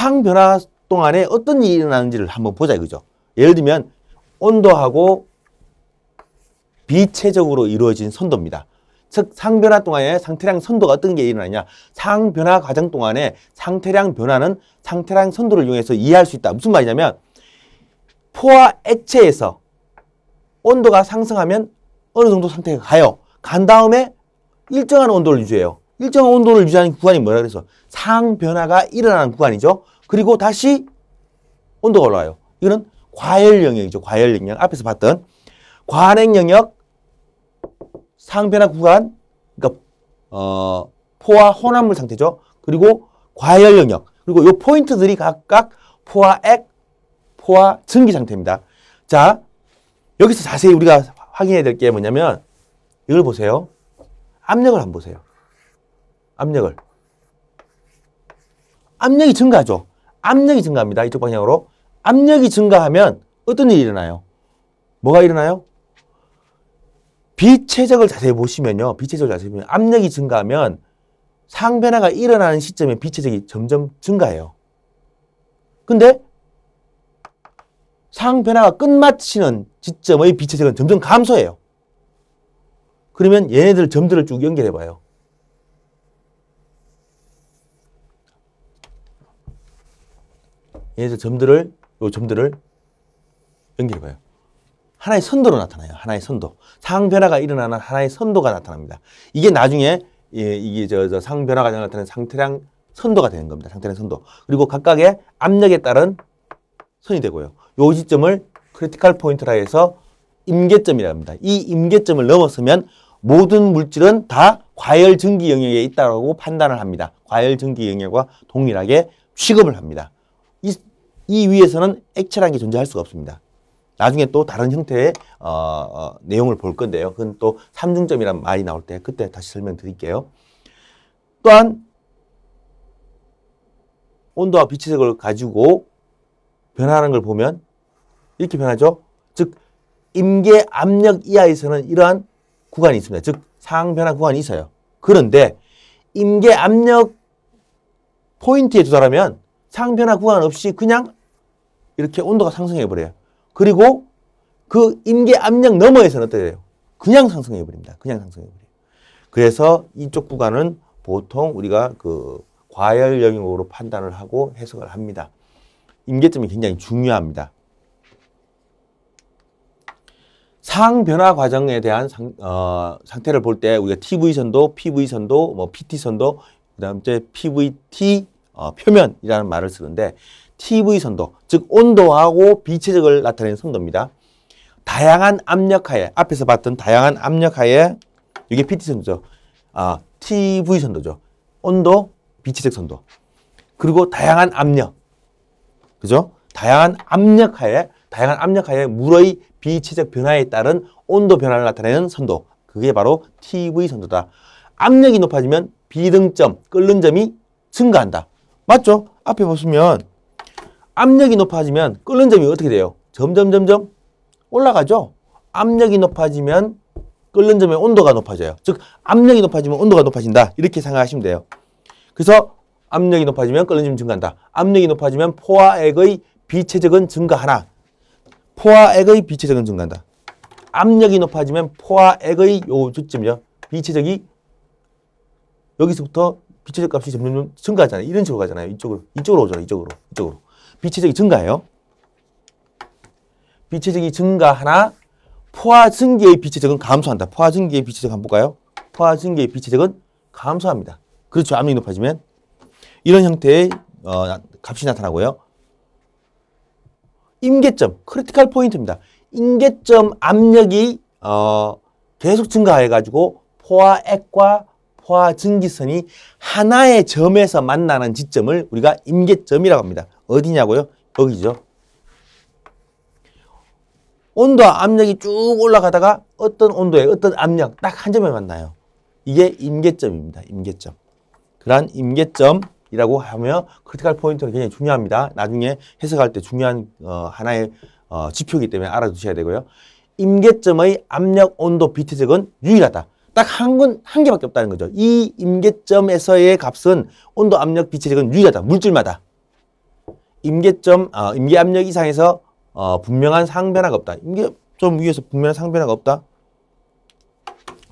상변화 동안에 어떤 일이 일어나는지를 한번 보자 이거죠. 예를 들면 온도하고 비체적으로 이루어진 선도입니다. 즉 상변화 동안에 상태량 선도가 어떤 게 일어나냐. 상변화 과정 동안에 상태량 변화는 상태량 선도를 이용해서 이해할 수 있다. 무슨 말이냐면 포화 액체에서 온도가 상승하면 어느 정도 상태가 가요. 간 다음에 일정한 온도를 유지해요. 일정한 온도를 유지하는 구간이 뭐라 그래서 상변화가 일어나는 구간이죠. 그리고 다시 온도가 올라와요. 이거는 과열 영역이죠. 과열 영역. 앞에서 봤던 관행 영역, 상변화 구간, 그러니까 포화 혼합물 상태죠. 그리고 과열 영역. 그리고 이 포인트들이 각각 포화액, 포화 증기 상태입니다. 자, 여기서 자세히 우리가 확인해야 될 게 뭐냐면 이걸 보세요. 압력을 한번 보세요. 압력을. 압력이 증가하죠. 압력이 증가합니다. 이쪽 방향으로. 압력이 증가하면 어떤 일이 일어나요? 뭐가 일어나요? 비체적을 자세히 보시면요. 비체적을 자세히 보면 압력이 증가하면 상변화가 일어나는 시점에 비체적이 점점 증가해요. 근데 상변화가 끝마치는 지점의 비체적은 점점 감소해요. 그러면 얘네들 점들을 쭉 연결해 봐요. 얘네들 점들을, 요 점들을 연결해 봐요. 하나의 선도로 나타나요. 하나의 선도. 상변화가 일어나는 하나의 선도가 나타납니다. 이게 나중에 이게 상변화 과정을 나타내는 상태량 선도가 되는 겁니다. 상태량 선도. 그리고 각각의 압력에 따른 선이 되고요. 요 지점을 크리티컬 포인트라 해서 임계점이라고 합니다. 이 임계점을 넘어서면 모든 물질은 다 과열 증기 영역에 있다고 판단을 합니다. 과열 증기 영역과 동일하게 취급을 합니다. 이 위에서는 액체라는 게 존재할 수가 없습니다. 나중에 또 다른 형태의 내용을 볼 건데요. 그건 또 삼중점이라는 말이 나올 때 그때 다시 설명드릴게요. 또한 온도와 비체적을 가지고 변화하는 걸 보면 이렇게 변하죠. 즉 임계 압력 이하에서는 이러한 구간이 있습니다. 즉 상변화 구간이 있어요. 그런데 임계 압력 포인트에 도달하면 상변화 구간 없이 그냥 이렇게 온도가 상승해 버려요. 그리고 그 임계 압력 너머에서는 어떻게 돼요? 그냥 상승해 버립니다. 그냥 상승해 버려요. 그래서 이쪽 구간은 보통 우리가 그 과열 영역으로 판단을 하고 해석을 합니다. 임계점이 굉장히 중요합니다. 상변화 과정에 대한 상태를 볼 때 우리가 TV선도, PV선도, 뭐 PT선도, 그 다음에 PVT 표면이라는 말을 쓰는데 TV선도, 즉 온도하고 비체적을 나타내는 선도입니다. 다양한 압력하에, 앞에서 봤던 다양한 압력하에 이게 PT선도죠. TV선도죠. 온도, 비체적 선도. 그리고 다양한 압력. 그죠? 다양한 압력하에 물의 비체적 변화에 따른 온도 변화를 나타내는 선도. 그게 바로 TV선도다. 압력이 높아지면 비등점, 끓는 점이 증가한다. 맞죠? 앞에 보시면 압력이 높아지면 끓는 점이 어떻게 돼요? 점점 올라가죠? 압력이 높아지면 끓는 점의 온도가 높아져요. 즉 압력이 높아지면 온도가 높아진다. 이렇게 생각하시면 돼요. 그래서 압력이 높아지면 끓는 점이 증가한다. 압력이 높아지면 포화액의 비체적은 증가하나 포화액의 비체적은 증가한다. 압력이 높아지면 포화액의 요 주점이죠. 비체적이 여기서부터 비체적 값이 점점 증가하잖아요. 이런 식으로 가잖아요. 이쪽으로 오잖아요. 이쪽으로. 비체적이 증가해요. 비체적이 증가하나 포화 증기의 비체적은 감소한다. 포화 증기의 비체적 한번 볼까요? 포화 증기의 비체적은 감소합니다. 그렇죠. 압력이 높아지면 이런 형태의 값이 나타나고요. 임계점, 크리티컬 포인트입니다. 임계점 압력이 계속 증가해가지고 포화액과 포화 증기선이 하나의 점에서 만나는 지점을 우리가 임계점이라고 합니다. 어디냐고요? 여기죠. 온도와 압력이 쭉 올라가다가 어떤 온도에 어떤 압력 딱 한 점에 만나요. 이게 임계점입니다. 임계점. 그러한 임계점이라고 하면 크리티컬 포인트는 굉장히 중요합니다. 나중에 해석할 때 중요한 하나의 지표이기 때문에 알아두셔야 되고요. 임계점의 압력, 온도, 비체적은 유일하다. 딱 한 개밖에 없다는 거죠. 이 임계점에서의 값은 온도, 압력, 비체적은 유일하다. 물질마다. 임계 압력 이상에서 분명한 상변화가 없다. 임계점 위에서 분명한 상변화가 없다.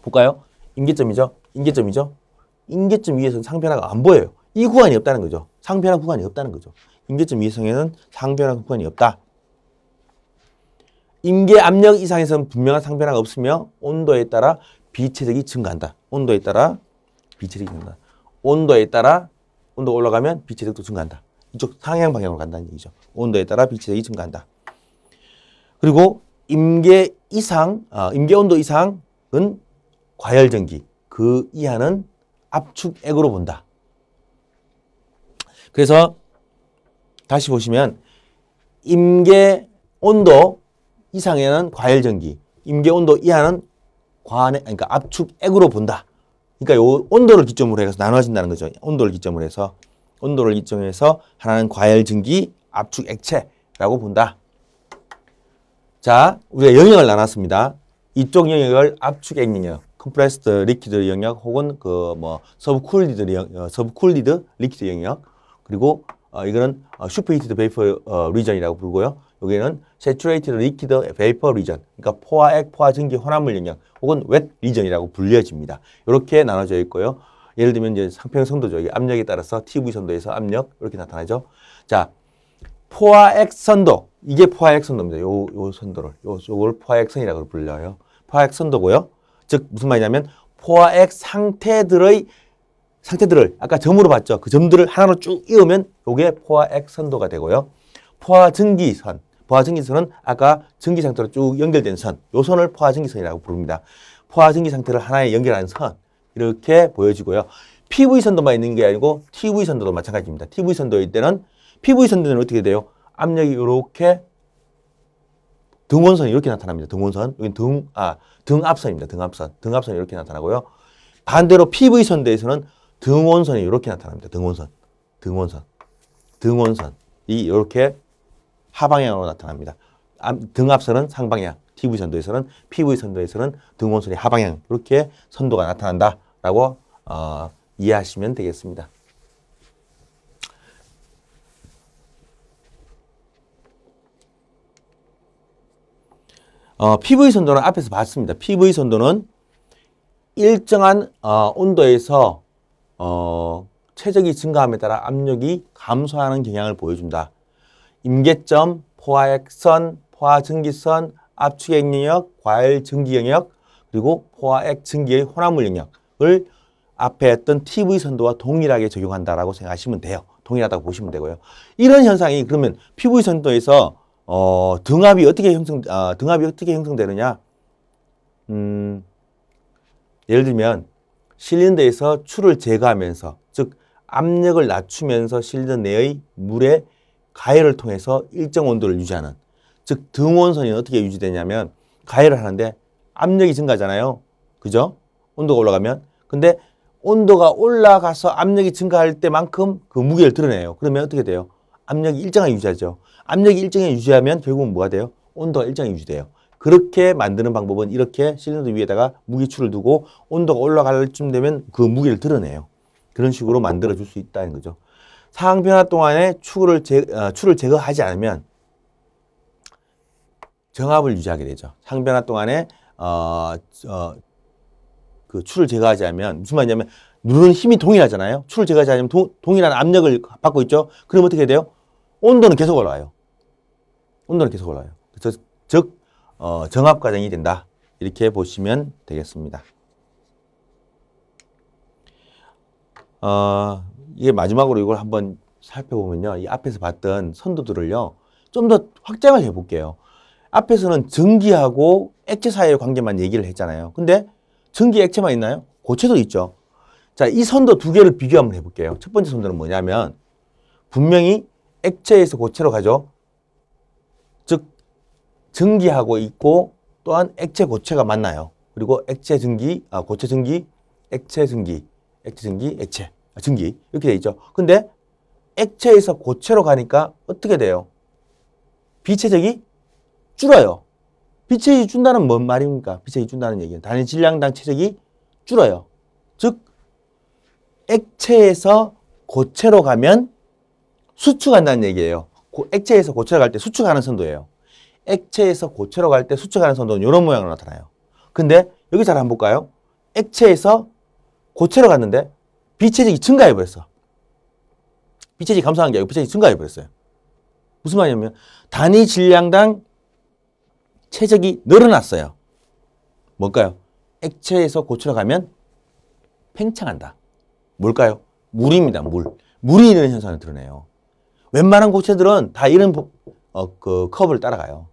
볼까요? 임계점이죠. 임계점 위에서는 상변화가 안 보여요. 이 구간이 없다는 거죠. 상변화 구간이 없다는 거죠. 임계점 위에서는 상변화 구간이 없다. 임계 압력 이상에서는 분명한 상변화가 없으며 온도에 따라 비체적이 증가한다. 온도에 따라 비체적이 증가한다. 온도가 올라가면 비체적도 증가한다. 이쪽 상향 방향으로 간다는 얘기죠. 온도에 따라 비체적이 증가한다. 그리고 임계 온도 이상은 과열전기, 그 이하는 압축액으로 본다. 그래서 다시 보시면 임계 온도 이상에는 과열전기, 임계 온도 이하는 그러니까 압축액으로 본다. 그러니까 요 온도를 기점으로 해서 나눠진다는 거죠. 온도를 기점으로 해서 하나는 과열전기, 압축액체라고 본다. 자, 우리가 영역을 나눴습니다. 이쪽 영역을 압축액 영역, 컴프레스드 리퀴드 영역 혹은 서브쿨리드 리퀴드 영역, 그리고 이거는 슈퍼히티드 베이퍼 리전이라고 부르고요. 여기는 세츄레이티드 리퀴드 베이퍼 리전, 그러니까 포화액, 포화전기 혼합물 영역 혹은 웻 리전이라고 불려집니다. 이렇게 나눠져 있고요. 예를 들면 이제 상평 선도죠. 이게 압력에 따라서 TV 선도에서 압력 이렇게 나타나죠. 자, 포화액 선도, 이게 포화액 선도입니다. 요 선도를 요걸 포화액선이라고 불려요. 포화액 선도고요. 즉 무슨 말이냐면 포화액 상태들을 아까 점으로 봤죠. 그 점들을 하나로 쭉 이으면 요게 포화액 선도가 되고요. 포화전기선은 아까 전기 상태로 쭉 연결된 선, 요 선을 포화전기선이라고 부릅니다. 포화전기 상태를 하나에 연결하는 선, 이렇게 보여지고요. PV선도만 있는 게 아니고 TV선도도 마찬가지입니다. TV선도일 때는 PV선도는 어떻게 돼요? 압력이 이렇게 등원선이 이렇게 나타납니다. 등원선. 여기는 등압선입니다. 등압선이 이렇게 나타나고요. 반대로 PV선도에서는 등원선이 이렇게 나타납니다. 등원선이 이렇게 하방향으로 나타납니다. 등압선은 상방향, PV선도에서는 등원선이 하방향, 이렇게 선도가 나타난다라고 이해하시면 되겠습니다. PV선도는 앞에서 봤습니다. PV선도는 일정한 온도에서 최적이 증가함에 따라 압력이 감소하는 경향을 보여준다. 임계점, 포화액선, 포화전기선, 압축액 영역, 과열전기 영역, 그리고 포화액 전기의 혼합물 영역을 앞에 했던 TV선도와 동일하게 적용한다라고 생각하시면 돼요. 동일하다고 보시면 되고요. 이런 현상이 그러면 PV선도에서 등압이 어떻게 형성되느냐? 예를 들면 실린더에서 추를 제거하면서, 즉 압력을 낮추면서 실린더 내의 물의 가열을 통해서 일정 온도를 유지하는, 즉 등온선이 어떻게 유지되냐면 가열을 하는데 압력이 증가하잖아요. 그죠? 온도가 올라가면. 근데 온도가 올라가서 압력이 증가할 때만큼 그 무게를 드러내요. 그러면 어떻게 돼요? 압력이 일정하게 유지하죠. 압력이 일정하게 유지하면 결국은 뭐가 돼요? 온도가 일정하게 유지돼요. 그렇게 만드는 방법은 이렇게 실린더 위에다가 무게추를 두고 온도가 올라갈 쯤 되면 그 무게를 드러내요. 그런 식으로 만들어 줄 수 있다는 거죠. 상황 변화 동안에 추를 제거하지 않으면 정압을 유지하게 되죠. 상황 변화 동안에 그 추를 제거하지 않으면 무슨 말이냐면 누르는 힘이 동일하잖아요. 추를 제거하지 않으면 동일한 압력을 받고 있죠. 그럼 어떻게 돼요? 온도는 계속 올라와요. 그래서 즉 정압 과정이 된다. 이렇게 보시면 되겠습니다. 이게 마지막으로 이걸 한번 살펴보면요. 이 앞에서 봤던 선도들을요. 좀 더 확장을 해볼게요. 앞에서는 전기하고 액체 사이의 관계만 얘기를 했잖아요. 근데 전기, 액체만 있나요? 고체도 있죠. 자, 이 선도 두 개를 비교 한번 해볼게요. 첫 번째 선도는 뭐냐면 분명히 액체에서 고체로 가죠. 즉 전기하고 있고 또한 액체 고체가 만나요. 그리고 액체 전기, 고체 전기, 액체 전기, 액체, 전기 이렇게 돼 있죠. 근데 액체에서 고체로 가니까 어떻게 돼요? 비체적이 줄어요. 비체적이 준다는 뭔 말입니까? 비체적이 준다는 얘기는 단위 질량당 체적이 줄어요. 즉 액체에서 고체로 가면 수축한다는 얘기예요. 액체에서 고체로 갈 때 수축하는 선도예요. 액체에서 고체로 갈 때 수축하는 선도는 이런 모양으로 나타나요. 근데 여기 잘 한번 볼까요? 액체에서 고체로 갔는데 비체직이 증가해버렸어. 비체직이 감소한 게 아니고 비체직이 증가해버렸어요. 무슨 말이냐면 단위 질량당 체적이 늘어났어요. 뭘까요? 액체에서 고체로 가면 팽창한다. 뭘까요? 물입니다. 물이 이런 현상을 드러내요. 웬만한 고체들은 다 이런 그 커브를 따라가요.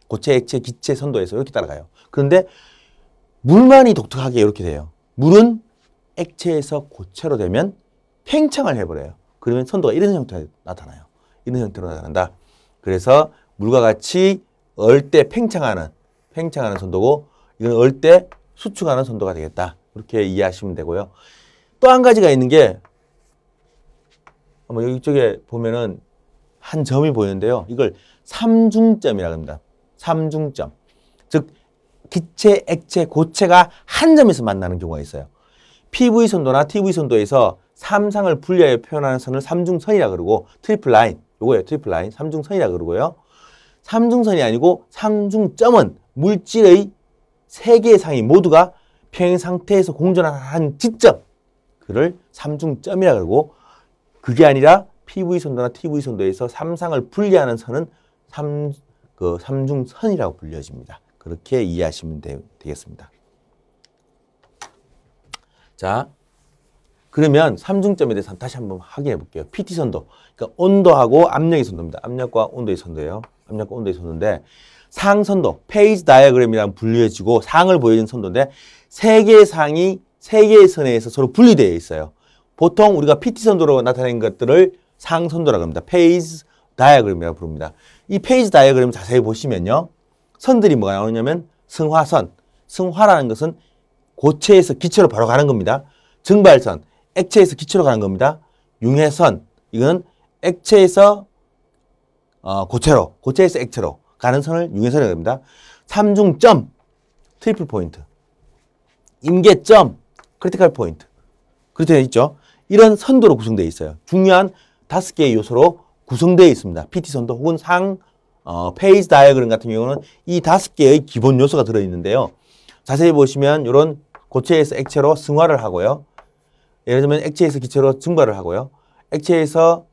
고체, 액체, 기체, 선도에서 이렇게 따라가요. 그런데 물만이 독특하게 이렇게 돼요. 물은 액체에서 고체로 되면 팽창을 해버려요. 그러면 선도가 이런 형태로 나타나요. 이런 형태로 나타난다. 그래서 물과 같이 얼 때 팽창하는 선도고, 이건 얼 때 수축하는 선도가 되겠다. 이렇게 이해하시면 되고요. 또 한 가지가 있는 게, 여기 이쪽에 보면은 한 점이 보이는데요. 이걸 삼중점이라고 합니다. 삼중점. 즉, 기체, 액체, 고체가 한 점에서 만나는 경우가 있어요. PV 선도나 TV 선도에서 삼상을 분리하여 표현하는 선을 삼중선이라고 그러고, 트리플 라인, 요거예요. 트리플 라인, 삼중선이라고 그러고요. 삼중선이 아니고 삼중점은 물질의 세 개의 상이 모두가 평행 상태에서 공존하는 지점, 그를 삼중점이라고 그러고, 그게 아니라 PV 선도나 TV 선도에서 삼상을 분리하는 선은 삼중선이라고 불려집니다. 그렇게 이해하시면 되겠습니다. 자, 그러면 삼중점에 대해서 다시 한번 확인해 볼게요. PT 선도, 그러니까 온도하고 압력의 선도입니다. 압력과 온도의 선도예요. 압력과 온도의 선도인데, 상선도, 페이지 다이어그램이랑 불려지고 상을 보여주는 선도인데, 세 개의 상이 세 개의 선에서 서로 분리되어 있어요. 보통 우리가 PT 선도로 나타낸 것들을 상선도라고 합니다. 페이지 다이어그램이라고 부릅니다. 이 페이지 다이어그램 자세히 보시면요, 선들이 뭐가 나오냐면 승화선, 승화라는 것은 고체에서 기체로 바로 가는 겁니다. 증발선, 액체에서 기체로 가는 겁니다. 융해선, 이건 액체에서 고체로, 고체에서 액체로 가는 선을 융해선이라고 합니다. 삼중점, 트리플 포인트, 임계점, 크리티컬 포인트, 그렇게 되어 있죠. 이런 선도로 구성되어 있어요. 중요한 5개의 요소로 구성되어 있습니다. PT 선도 혹은 페이지 다이어그램 같은 경우는 이 5개의 기본 요소가 들어있는데요. 자세히 보시면 이런 고체에서 액체로 승화를 하고요. 예를 들면 액체에서 기체로 증발을 하고요. 액체에서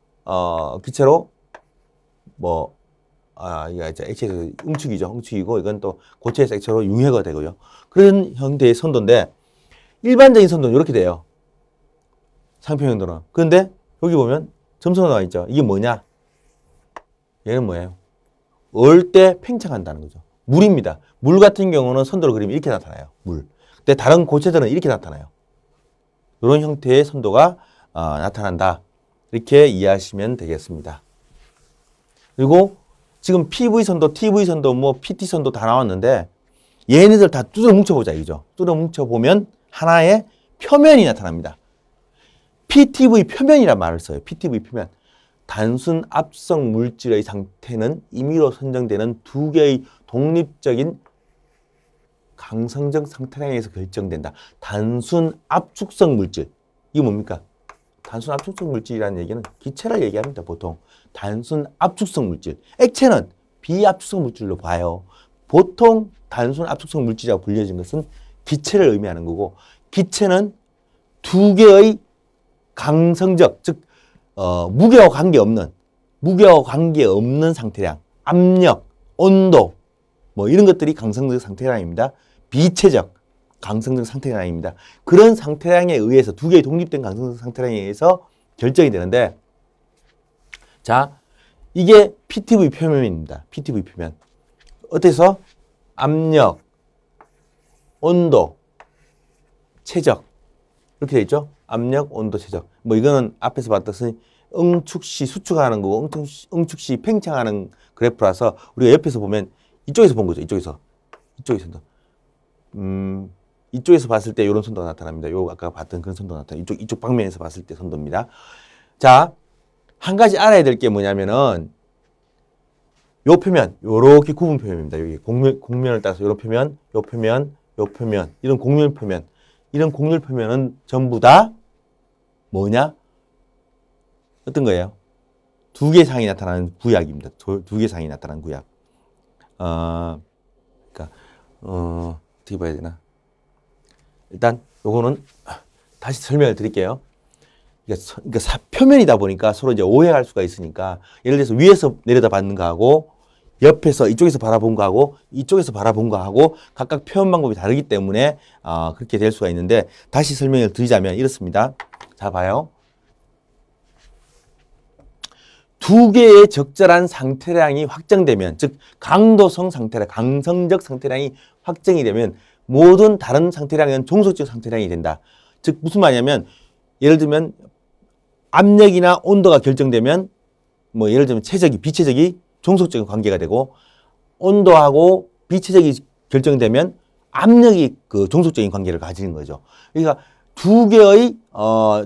기체로 이거 이제 액체에서 응축이죠. 응축이고, 이건 또 고체에서 액체로 융해가 되고요. 그런 형태의 선도인데, 일반적인 선도는 이렇게 돼요. 상평형도는. 그런데 여기 보면 점수가 나와 있죠. 이게 뭐냐? 얘는 뭐예요? 얼 때 팽창한다는 거죠. 물입니다. 물 같은 경우는 선도를 그리면 이렇게 나타나요. 물. 근데 다른 고체들은 이렇게 나타나요. 이런 형태의 선도가 나타난다. 이렇게 이해하시면 되겠습니다. 그리고 지금 PV 선도, TV 선도, PT 선도 다 나왔는데, 얘네들 다 뚜드러 뭉쳐보자, 이죠. 뚜드러 뭉쳐보면 하나의 표면이 나타납니다. PTV 표면이란 말을 써요. PTV 표면. 단순 압성 물질의 상태는 임의로 선정되는 두 개의 독립적인 강성적 상태량에서 결정된다. 단순 압축성 물질. 이게 뭡니까? 단순 압축성 물질이라는 얘기는 기체를 얘기합니다. 보통. 단순 압축성 물질. 액체는 비압축성 물질로 봐요. 보통 단순 압축성 물질이라고 불려진 것은 기체를 의미하는 거고, 기체는 두 개의 강성적, 즉 무게와 관계없는 상태량, 압력, 온도, 이런 것들이 강성적 상태량입니다. 비체적 강성적 상태량입니다. 그런 상태량에 의해서, 두 개의 독립된 강성적 상태량에 의해서 결정이 되는데, 자, 이게 PTV 표면입니다. PTV 표면. 어때서? 압력, 온도, 체적. 이렇게 되어 있죠? 압력, 온도, 체적. 이거는 앞에서 봤듯이 응축시 수축하는 거고, 응축시 팽창하는 그래프라서 우리가 옆에서 보면 이쪽에서 본 거죠. 이쪽에서. 이쪽에서 봤을 때 이런 선도가 나타납니다. 요 아까 봤던 그런 선도가 나타납니다. 이쪽 방면에서 봤을 때 선도입니다. 자, 한 가지 알아야 될 게 뭐냐면은, 요 표면, 요렇게 구분 표면입니다. 여기 곡면을 따라서 요런 표면, 요 표면, 요 표면, 이런 곡률 표면. 이런 곡률 표면은 전부 다 뭐냐? 어떤 거예요? 두 개 이상이 나타나는 구약입니다. 두 개 이상이 나타나는 구약. 그러니까 어떻게 봐야 되나? 일단 요거는 다시 설명을 드릴게요. 그러니까 표면이다 보니까 서로 이제 오해할 수가 있으니까 예를 들어서 위에서 내려다 받는 거하고 옆에서 이쪽에서 바라본 거하고 이쪽에서 바라본 거하고 각각 표현 방법이 다르기 때문에 그렇게 될 수가 있는데 다시 설명을 드리자면 이렇습니다. 자, 봐요. 두 개의 적절한 상태량이 확정되면, 즉 강도성 상태량, 강성적 상태량이 확정이 되면 모든 다른 상태량은 종속적 상태량이 된다. 즉 무슨 말이냐면 예를 들면 압력이나 온도가 결정되면 뭐 예를 들면 최적이, 비최적이 종속적인 관계가 되고 온도하고 비최적이 결정되면 압력이 그 종속적인 관계를 가지는 거죠. 그러니까 두 개의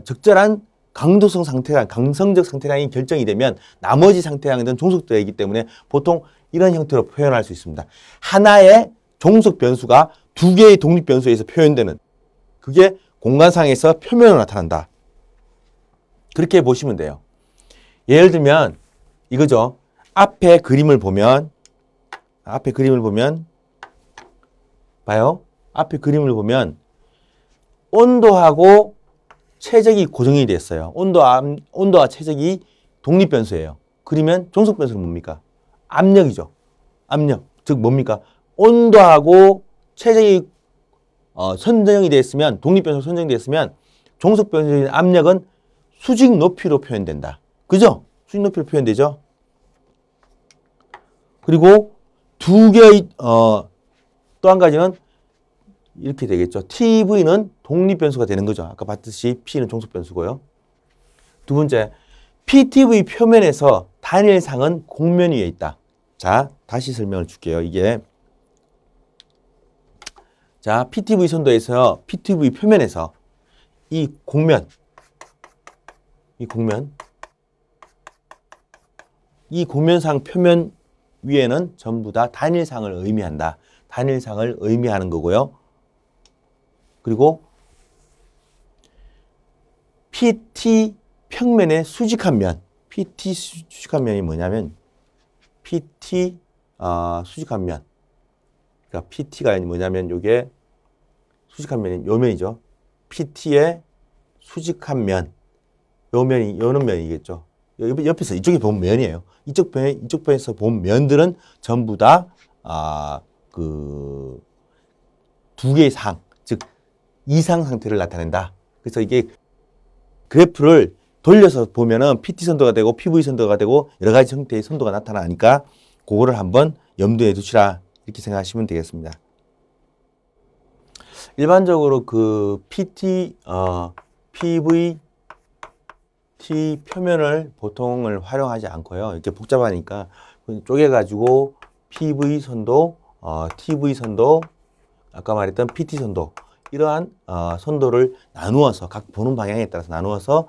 적절한 강도성 상태량, 강성적 상태량이 결정이 되면 나머지 상태량은 종속되기 때문에 보통 이런 형태로 표현할 수 있습니다. 하나의 종속 변수가 두 개의 독립 변수에서 표현되는, 그게 공간상에서 표면으로 나타난다. 그렇게 보시면 돼요. 예를 들면 이거죠. 앞에 그림을 보면 봐요. 앞에 그림을 보면 온도하고 최적이 고정이 됐어요. 온도와 최적이 독립 변수예요. 그러면 종속 변수는 뭡니까? 압력이죠. 압력. 즉 뭡니까? 온도하고 최적이 선정이 됐으면, 독립 변수로 선정이 됐으면 종속 변수인 압력은 수직 높이로 표현된다. 그죠? 수직 높이로 표현되죠? 그리고 두 개의 또 한 가지는 이렇게 되겠죠. TV는 독립 변수가 되는 거죠. 아까 봤듯이 P는 종속 변수고요. 두 번째, PTV 표면에서 단일상은 곡면 위에 있다. 자, 다시 설명을 줄게요. 이게 자, PTV 선도에서 PTV 표면에서 이 곡면상 표면 위에는 전부 다 단일상을 의미한다. 단일상을 의미하는 거고요. 그리고 PT 평면의 수직한 면, PT 수직한 면이 뭐냐면 PT 수직한 면, 그러니까 PT가 뭐냐면 이게 수직한 면이 요 면이죠. PT의 수직한 면, 요는 면이겠죠. 옆에서 이쪽에 보면 면이에요. 이쪽 편에서 본 면들은 전부 다 그 두 개의 상, 즉 이상 상태를 나타낸다. 그래서 이게 그래프를 돌려서 보면은 PT 선도가 되고 PV 선도가 되고 여러 가지 형태의 선도가 나타나니까 그거를 한번 염두에 두시라, 이렇게 생각하시면 되겠습니다. 일반적으로 그 PT, PV, T 표면을 보통을 활용하지 않고요. 이렇게 복잡하니까 쪼개가지고 PV 선도, TV 선도, 아까 말했던 PT 선도, 이러한 선도를 나누어서 각 보는 방향에 따라서 나누어서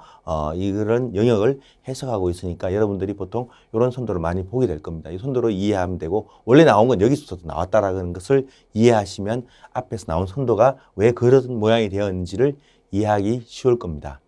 이런 영역을 해석하고 있으니까 여러분들이 보통 이런 선도를 많이 보게 될 겁니다. 이 선도로 이해하면 되고 원래 나온 건 여기서도 나왔다라는 것을 이해하시면 앞에서 나온 선도가 왜 그런 모양이 되었는지를 이해하기 쉬울 겁니다.